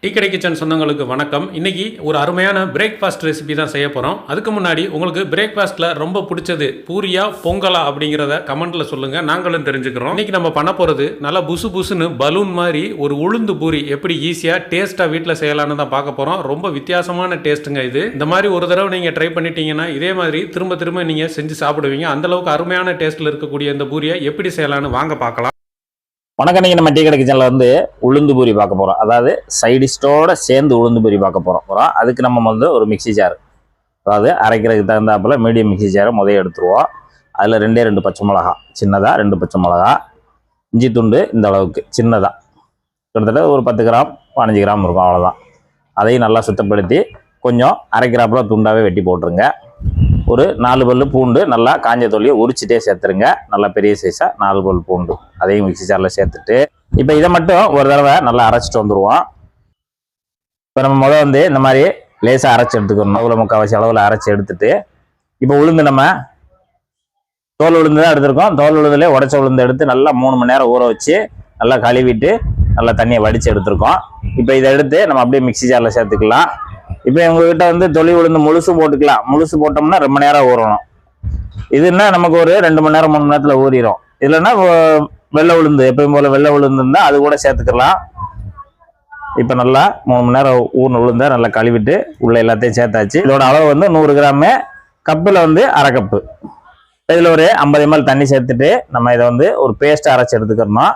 Tea கடை kitchen சொந்தங்களுக்கு வணக்கம். இன்னைக்கு ஒரு அருமையான பிரேக்ஃபாஸ்ட் ரெசிபி தான் செய்ய போகிறோம். அதுக்கு முன்னாடி உங்களுக்கு பிரேக்ஃபாஸ்ட்டில் ரொம்ப பிடிச்சது பூரியா பொங்கலா அப்படிங்கிறத கமெண்ட்டில் சொல்லுங்கள், நாங்களும் தெரிஞ்சுக்கிறோம். இன்னைக்கு நம்ம பண்ண போகிறது நல்லா புசு புசுன்னு பலூன் மாதிரி ஒரு உளுந்து பூரி எப்படி ஈஸியாக டேஸ்ட்டாக வீட்டில் செய்யலான்னு தான் பார்க்க போகிறோம். ரொம்ப வித்தியாசமான டேஸ்ட்டுங்க இது. இந்த மாதிரி ஒரு தடவை நீங்கள் ட்ரை பண்ணிட்டீங்கன்னா இதே மாதிரி திரும்ப திரும்ப நீங்கள் செஞ்சு சாப்பிடுவீங்க. அந்தளவுக்கு அருமையான டேஸ்ட்டில் இருக்கக்கூடிய இந்த பூரியை எப்படி செய்யலான்னு வாங்க பார்க்கலாம். வணக்கம். நீங்கள் நம்ம டீ கடை கிச்சனில் வந்து உளுந்து பூரி பார்க்க போகிறோம். அதாவது சைடிஷ்டோட சேர்ந்து உளுந்து பூரி பார்க்க போகிறோம். அதுக்கு நம்ம வந்து ஒரு மிக்சி ஜார், அதாவது அரைக்கிறதுக்கு தகுந்தாப்பில் மீடியம் மிக்சி ஜாரை முதல்ல எடுத்துருவோம். அதில் ரெண்டு பச்சை மிளகா, சின்னதாக 2 பச்சை மிளகா, இஞ்சி துண்டு இந்த அளவுக்கு சின்னதாக, கிட்டத்தட்ட ஒரு 10 கிராம் 15 கிராம் இருக்கும், அவ்வளோதான். அதையும் நல்லா சுத்தப்படுத்தி கொஞ்சம் அரைக்கிறாப்புல துண்டாகவே வெட்டி போட்டுருங்க. ஒரு 4 பல்லு பூண்டு நல்லா காஞ்ச தொல்லியை உரிச்சிட்டே சேர்த்துருங்க. நல்லா பெரிய சைஸாக 4 பல் பூண்டு அதையும் மிக்சி ஜாரில் சேர்த்துட்டு இப்போ இதை மட்டும் ஒரு தடவை நல்லா அரைச்சிட்டு வந்துடுவோம். இப்போ நம்ம வந்து இந்த மாதிரி லேசாக அரைச்சி எடுத்துக்கணும். அவ்வளோ முக்கால்வாசி அளவில் அரைச்சி எடுத்துட்டு இப்போ உளுந்து நம்ம தோல் உளுந்து தான் எடுத்துருக்கோம். தோல் உளுந்துலேயே உடச்ச உளுந்து எடுத்து நல்லா 3 மணி நேரம் ஊற வச்சு நல்லா கழுவிட்டு நல்லா தண்ணியை வடித்து எடுத்துருக்கோம். இப்போ இதை எடுத்து நம்ம அப்படியே மிக்சி ஜாரில் சேர்த்துக்கலாம். இப்போ உங்ககிட்ட வந்து தொளி உளுந்து முழுசு போட்டுக்கலாம். முழுசு போட்டோம்னா ரொம்ப நேரம் ஊறணும். இதுன்னா நமக்கு ஒரு 2 மணி நேரம் 3 மணி நேரத்தில் ஊறிடும். இல்லைன்னா வெள்ளை உளுந்து எப்பயும் போல வெள்ளை உளுந்து இருந்தால் அது கூட சேர்த்துக்கலாம். இப்போ நல்லா 3 மணி நேரம் ஊர்ன உளுந்த நல்லா கழுவிட்டு உள்ள எல்லாத்தையும் சேர்த்தாச்சு. இதோட அளவு வந்து 100 கிராமு, கப்பில் வந்து அரை கப்பு. இதில் ஒரு 50 ml தண்ணி சேர்த்துட்டு நம்ம இதை வந்து ஒரு பேஸ்ட்டாக அரைச்சி எடுத்துக்கிறோம்.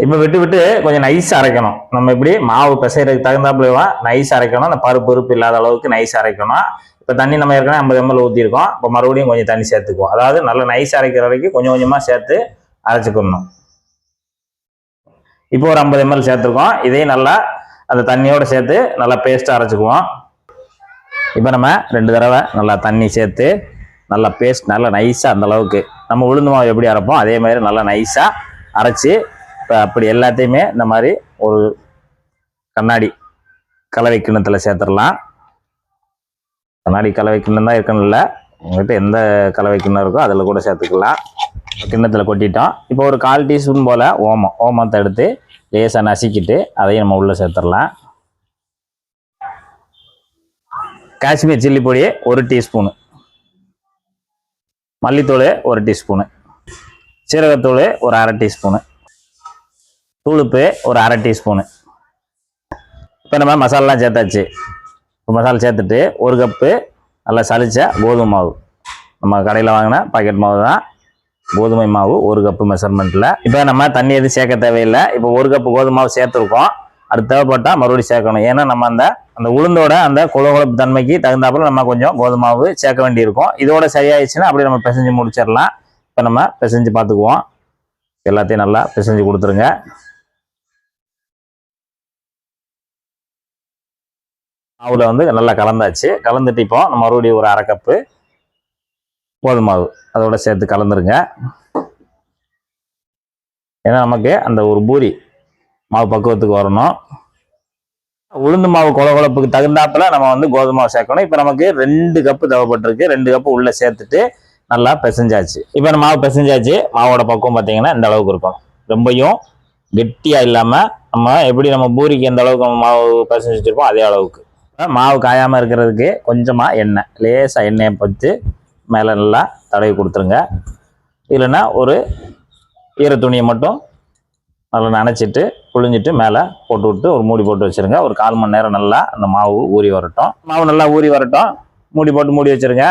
இப்போ விட்டு கொஞ்சம் நைஸ் அரைக்கணும். நம்ம இப்படி மாவு பிசைறதுக்கு தகுந்தாப்புல நைஸ் அரைக்கணும். அந்த பருப்பு இல்லாத அளவுக்கு நைஸ் அரைக்கணும். இப்போ தண்ணி நம்ம ஏற்கனவே 50 ml ஊற்றிருக்கோம். இப்போ மறுபடியும் கொஞ்சம் தண்ணி சேர்த்துக்குவோம். அதாவது நல்லா நைஸ் அரைக்கிற வரைக்கும் கொஞ்சம் கொஞ்சமாக சேர்த்து அரைச்சிக்கணும். இப்போ ஒரு 50 ml சேர்த்துருக்கோம். இதையும் நல்லா அந்த தண்ணியோடு சேர்த்து நல்லா பேஸ்ட்டாக அரைச்சிக்குவோம். இப்போ நம்ம 2 தடவை நல்லா தண்ணி சேர்த்து நல்லா பேஸ்ட் நல்லா நைஸாக அந்த அளவுக்கு நம்ம உளுந்து மாவு எப்படி அரைப்போம் அதே மாதிரி நல்லா நைஸாக அரைச்சி இப்போ அப்படி எல்லாத்தையுமே இந்த மாதிரி ஒரு கண்ணாடி கலவை கிண்ணத்தில் சேர்த்துடலாம். கண்ணாடி கலவை கிண்ணம் தான் இருக்கணும்ல, உங்கள்கிட்ட எந்த கலவை கிண்ணம் இருக்கோ அதில் கூட சேர்த்துக்கலாம். கிண்ணத்தில் கொட்டிட்டோம். இப்போ ஒரு 1/4 டீஸ்பூன் போல் ஓமத்தை எடுத்து லேசாக நசுக்கிட்டு அதையும் நம்ம உள்ளே சேர்த்துடலாம். காஷ்மீர் சில்லி பொடி 1 டீஸ்பூனு, மல்லித்தூள் 1 டீஸ்பூனு, சீரகத்தூள் ஒரு 1/2 டீஸ்பூனு, தூளுப்பு ஒரு 1/2 டீஸ்பூனு. இப்போ நம்ம மசாலாலாம் சேர்த்தாச்சு. இப்போ மசாலா சேர்த்துட்டு 1 கப்பு நல்லா சளிச்ச கோதுமை மாவு, நம்ம கடையில் வாங்கின பாக்கெட் மாவு தான், கோதுமை மாவு 1 கப்பு மெஷர்மெண்ட்டில். இப்போ நம்ம தண்ணி எதுவும் சேர்க்க தேவையில்லை. இப்போ 1 கப்பு கோதுமை மாவு சேர்த்துருக்கோம். அது தேவைப்பட்டால் மறுபடியும் சேர்க்கணும். ஏன்னா நம்ம அந்த உளுந்தோட அந்த குழகுழப்பு தன்மைக்கு தகுந்தாப்புல நம்ம கொஞ்சம் கோதுமை மாவு சேர்க்க வேண்டியிருக்கும். இதோட சரியாயிடுச்சுன்னா அப்படியே நம்ம பிசைஞ்சு முடிச்சிடலாம். இப்போ நம்ம பிசைஞ்சு பார்த்துக்குவோம். எல்லாத்தையும் நல்லா பிசைஞ்சு கொடுத்துருங்க. மாவில் வந்து நல்லா கலந்தாச்சு. கலந்துட்டு இப்போ நம்ம மறுபடியும் ஒரு 1/2 கப்பு கோதுமை மாவு அதோட சேர்த்து கலந்துருங்க. ஏன்னா நமக்கு அந்த ஒரு பூரி மாவு பக்குவத்துக்கு வரணும். உளுந்து மாவு குழகுழப்புக்கு தகுந்தாப்புல நம்ம வந்து கோதுமை மாவு சேர்க்கணும். இப்போ நமக்கு 2 கப்பு தேவைப்பட்டிருக்கு. 2 கப்பு உள்ளே சேர்த்துட்டு நல்லா பிசைஞ்சாச்சு. இப்போ நம்ம மாவு பிசைஞ்சாச்சு. மாவோட பக்குவம் பார்த்தீங்கன்னா இந்த அளவுக்கு இருக்கணும். ரொம்பையும் கெட்டியாக இல்லாமல் நம்ம பூரிக்கு எந்த அளவுக்கு நம்ம மாவு பிசைஞ்சு வச்சுருப்போம் அதே அளவுக்கு. மாவு காயாமல் இருக்கிறதுக்கு கொஞ்சமாக எண்ணெய், லேசாக எண்ணெயை பற்றி மேலே நல்லா தடவி கொடுத்துருங்க. இல்லைன்னா ஒரு ஈர துணியை மட்டும் நல்லா நனைச்சிட்டு புழிஞ்சிட்டு மேலே போட்டு விட்டு ஒரு மூடி போட்டு வச்சுருங்க. ஒரு 1/4 மணி நேரம் நல்லா அந்த மாவு ஊறி வரட்டும். மாவு நல்லா ஊறி வரட்டும். மூடி வச்சுருங்க.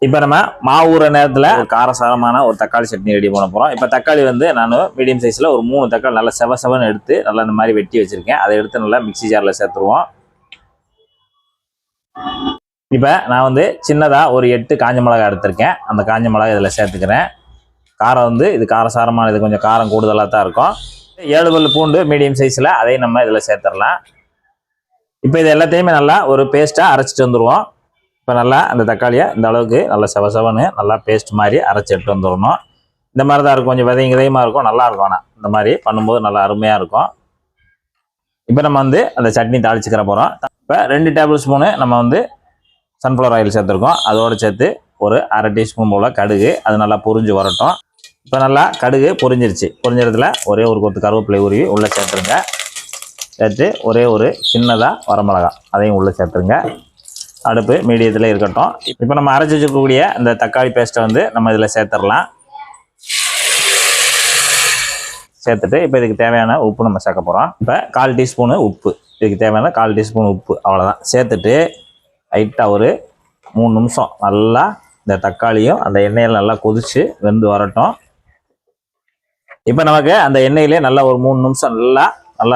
இப்போ நம்ம மாவு ஊற நேரத்தில் ஒரு காரசாரமான ஒரு தக்காளி சட்னி ரெடி பண்ண போகிறோம். இப்போ தக்காளி வந்து நான் மீடியம் சைஸில் ஒரு 3 தக்காளி நல்லா செவன்னு எடுத்து நல்லா இந்த மாதிரி வெட்டி வச்சுருக்கேன். அதை எடுத்து நல்லா மிக்சி ஜாரில் சேர்த்துருவோம். இப்போ நான் வந்து சின்னதாக ஒரு 8 காஞ்ச மிளகாய் எடுத்திருக்கேன். அந்த காஞ்ச மிளகாய் இதில் சேர்த்துக்கிறேன். காரம் வந்து இது காரசாரமான, இது கொஞ்சம் காரம் கூடுதலாக தான் இருக்கும். 7 பல் பூண்டு மீடியம் சைஸில் அதையும் நம்ம இதில் சேர்த்துடலாம். இப்போ இது எல்லாத்தையுமே நல்லா ஒரு பேஸ்ட்டாக அரைச்சிட்டு வந்துடுவோம். இப்போ நல்லா அந்த தக்காளியை இந்த அளவுக்கு நல்லா செவன்னு நல்லா பேஸ்ட் மாதிரி அரைச்சி எடுத்து வந்துடணும். இந்த மாதிரி தான் இருக்கும். கொஞ்சம் விதையமாக இருக்கும், நல்லாயிருக்கும். ஆனால் இந்த மாதிரி பண்ணும்போது நல்லா அருமையாக இருக்கும். இப்போ நம்ம வந்து அந்த சட்னி தாளிச்சுக்கிற போகிறோம். இப்போ 2 டேபிள் ஸ்பூனு நம்ம வந்து சன்ஃப்ளவர் ஆயில் சேர்த்துருக்கோம். அதோடு சேர்த்து ஒரு 1/2 டீஸ்பூன் போல் கடுகு, அது நல்லா பொரிஞ்சு வரட்டும். இப்போ நல்லா கடுகு பொரிஞ்சிருச்சு. பொரிஞ்ச இடத்துல ஒரே ஒரு கொத்து கருவேப்பிலை உருவி உள்ளே சேர்த்துருங்க. சேர்த்து ஒரே ஒரு சின்னதாக வரமிளகா அதையும் உள்ளே சேர்த்துருங்க. அடுப்பு மீடியத்தில் இருக்கட்டும். இப்போ நம்ம அரைச்சி வச்சுக்கக்கூடிய இந்த தக்காளி பேஸ்ட்டை வந்து நம்ம இதில் சேர்த்துடலாம். சேர்த்துட்டு இப்போ இதுக்கு தேவையான உப்பு நம்ம சேர்க்க போகிறோம். இப்போ 1/4 டீஸ்பூனு உப்பு, இதுக்கு தேவையான 1/4 டீஸ்பூன் உப்பு, அவ்வளோதான். சேர்த்துட்டு லைட்டாக ஒரு 3 நிமிஷம் நல்லா இந்த தக்காளியும் அந்த எண்ணெயில் நல்லா கொதித்து வெந்து வரட்டும். இப்போ நமக்கு அந்த எண்ணெயிலே நல்லா ஒரு 3 நிமிஷம் நல்லா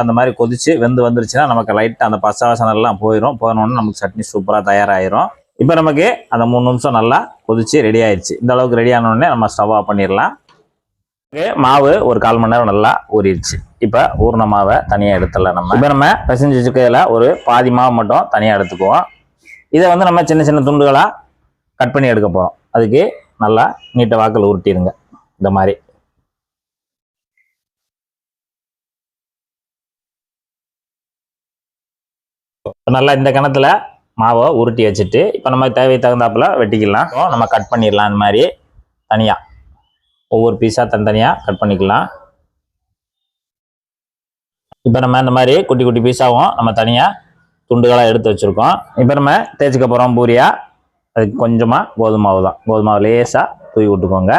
அந்த மாதிரி கொதித்து வெந்து வந்துருச்சுன்னா நமக்கு லைட்டாக அந்த பச்சை வாசனை எல்லாம் போயிடணுன்னு நமக்கு சட்னி சூப்பராக தயாராகிரும். இப்போ நமக்கு அந்த 3 நிமிஷம் நல்லா கொதித்து ரெடி ஆயிடுச்சு. இந்த அளவுக்கு ரெடி ஆனோடனே நம்ம ஸ்டவ் ஆஃப் பண்ணிடலாம். மாவு ஒரு 1/4 மணி நேரம் நல்லா ஊறிடுச்சு. இப்போ ஊறின மாவை தனியாக எடுத்துடலாம். இப்போ நம்ம பிசைஞ்சு வச்சுக்கையில் ஒரு பாதி மாவு மட்டும் தனியாக எடுத்துக்குவோம். இதை வந்து நம்ம சின்ன சின்ன துண்டுகளாக கட் பண்ணி எடுக்க போகிறோம். அதுக்கு நல்லா நீட்டை வாக்கில் உருட்டிடுங்க. இந்த மாதிரி நல்லா இந்த கணத்தில் மாவை உருட்டி வச்சுட்டு இப்போ நம்ம தேவை தகுந்தாப்புல வெட்டிக்கலாம். நம்ம கட் பண்ணிடலாம். இந்த மாதிரி தனியாக ஒவ்வொரு பீஸாக தனித்தனியாக கட் பண்ணிக்கலாம். இப்போ நம்ம இந்த மாதிரி குட்டி குட்டி பீஸாகவும் நம்ம தனியாக துண்டுகளாக எடுத்து வச்சுருக்கோம். இப்போ நம்ம தேய்ச்சிக்க போகிறோம் பூரியா. அதுக்கு கொஞ்சமாக கோதுமை மாவு தான். கோதுமை மாவு லேசாக தூவி விட்டுக்கோங்க.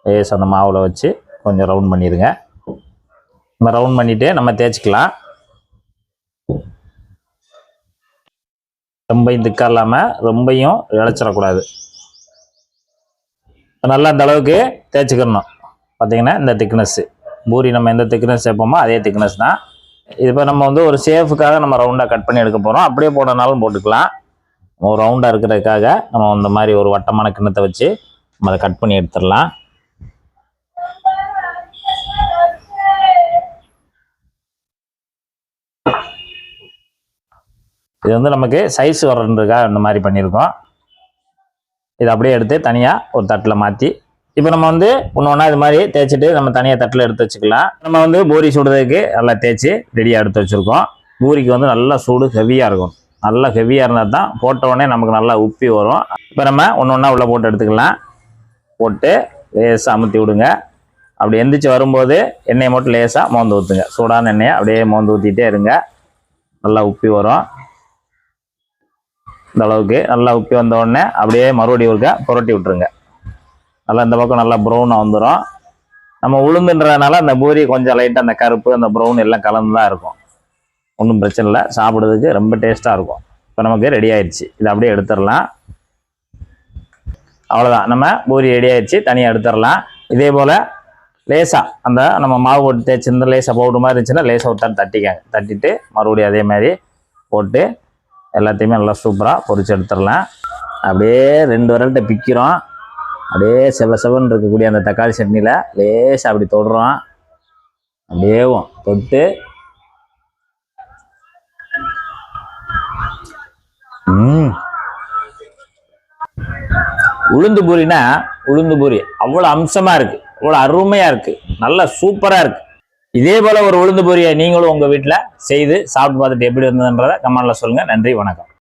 லேசாக அந்த மாவில் வச்சு கொஞ்சம் ரவுண்ட் பண்ணிடுங்க. நம்ம ரவுண்ட் பண்ணிவிட்டு நம்ம தேய்ச்சிக்கலாம். ரொம்பையும் திக்காக இல்லாமல் ரொம்பையும் இழைச்சிடக்கூடாது. நல்லா அந்த அளவுக்கு தேய்ச்சிக்கிறணும். பார்த்தீங்கன்னா இந்த திக்னஸ்ஸு பூரி நம்ம எந்த திக்னஸ் சேர்ப்போமோ அதே திக்னஸ் தான். இது இப்போ நம்ம வந்து ஒரு சேஃபுக்காக நம்ம ரவுண்டாக கட் பண்ணி எடுக்க போகிறோம். அப்படியே போடனாலும் போட்டுக்கலாம். ஒரு ரவுண்டாக இருக்கிறதுக்காக நம்ம இந்த மாதிரி ஒரு வட்டமான கிண்ணத்தை வச்சு நம்ம அதை கட் பண்ணி எடுத்துடலாம். இது வந்து நமக்கு சைஸ் வர்றதுக்காக இந்த மாதிரி பண்ணியிருக்கோம். இதை அப்படியே எடுத்து தனியாக ஒரு தட்டில் மாற்றி இப்போ நம்ம வந்து ஒன்று இது மாதிரி தேய்ச்சிட்டு நம்ம தனியாக தட்டில் எடுத்து வச்சுக்கலாம். நம்ம வந்து பூரி சுடுறதுக்கு நல்லா தேய்ச்சி ரெடியாக எடுத்து வச்சுருக்கோம். பூரிக்கு வந்து நல்லா சூடு ஹெவியாக இருக்கும். நல்லா ஹெவியாக இருந்தால் தான் போட்ட உடனே நமக்கு நல்லா உப்பி வரும். இப்போ நம்ம ஒன்று உள்ளே போட்டு எடுத்துக்கலாம். போட்டு லேசாக அமுத்தி விடுங்க. அப்படி எந்திரிச்சு வரும்போது எண்ணெயை மட்டும் லேசாக மோந்து ஊற்றுங்க. சூடான எண்ணெயை அப்படியே மோந்து ஊற்றிட்டே இருங்க. நல்லா உப்பி வரும். இந்த அளவுக்கு நல்லா உப்பி வந்த உடனே அப்படியே மறுபடியும் ஒருக்க புரட்டி விட்டுருங்க. நல்லா இந்த பக்கம் நல்லா ப்ரௌனாக வந்துடும். நம்ம உளுந்துன்றதுனால அந்த பூரி கொஞ்சம் லைட்டாக அந்த கருப்பு அந்த ப்ரௌன் எல்லாம் கலந்து தான் இருக்கும். ஒன்றும் பிரச்சனை இல்லை. சாப்பிட்றதுக்கு ரொம்ப டேஸ்ட்டாக இருக்கும். இப்போ நமக்கு ரெடி ஆயிடுச்சு. இதை அப்படியே எடுத்துடலாம். அவ்வளோதான், நம்ம பூரி ரெடி ஆயிடுச்சு. தனியாக எடுத்துடலாம். இதே போல் லேசாக அந்த நம்ம மாவு போட்டு தேய்ச்சிருந்த லேசாக பவுடர் மாதிரி இருந்துச்சுன்னா லேசாக ஒருத்தர் தட்டிக்காங்க. தட்டிட்டு மறுபடியும் அதே மாதிரி போட்டு எல்லாத்தையுமே நல்லா சூப்பராக பொரிச்சு எடுத்துடலாம். அப்படியே 2 விரல்கிட்ட பிக்கிறோம். அப்படியே செவன்னு இருக்கக்கூடிய அந்த தக்காளி சட்னியில் லேசாக அப்படி தொடுறோம். அப்படியே தொட்டு உளுந்து பூரினா உளுந்து பூரி அவ்வளோ அம்சமாக இருக்குது. அவ்வளோ அருமையாக இருக்குது. நல்லா சூப்பராக இருக்குது. இதே போல் ஒரு உளுந்து பூரியை நீங்களும் உங்கள் வீட்டில் செய்து சாப்பிட்டு பார்த்துட்டு எப்படி இருந்ததுன்றதை கமெண்ட்டில் சொல்லுங்கள். நன்றி, வணக்கம்.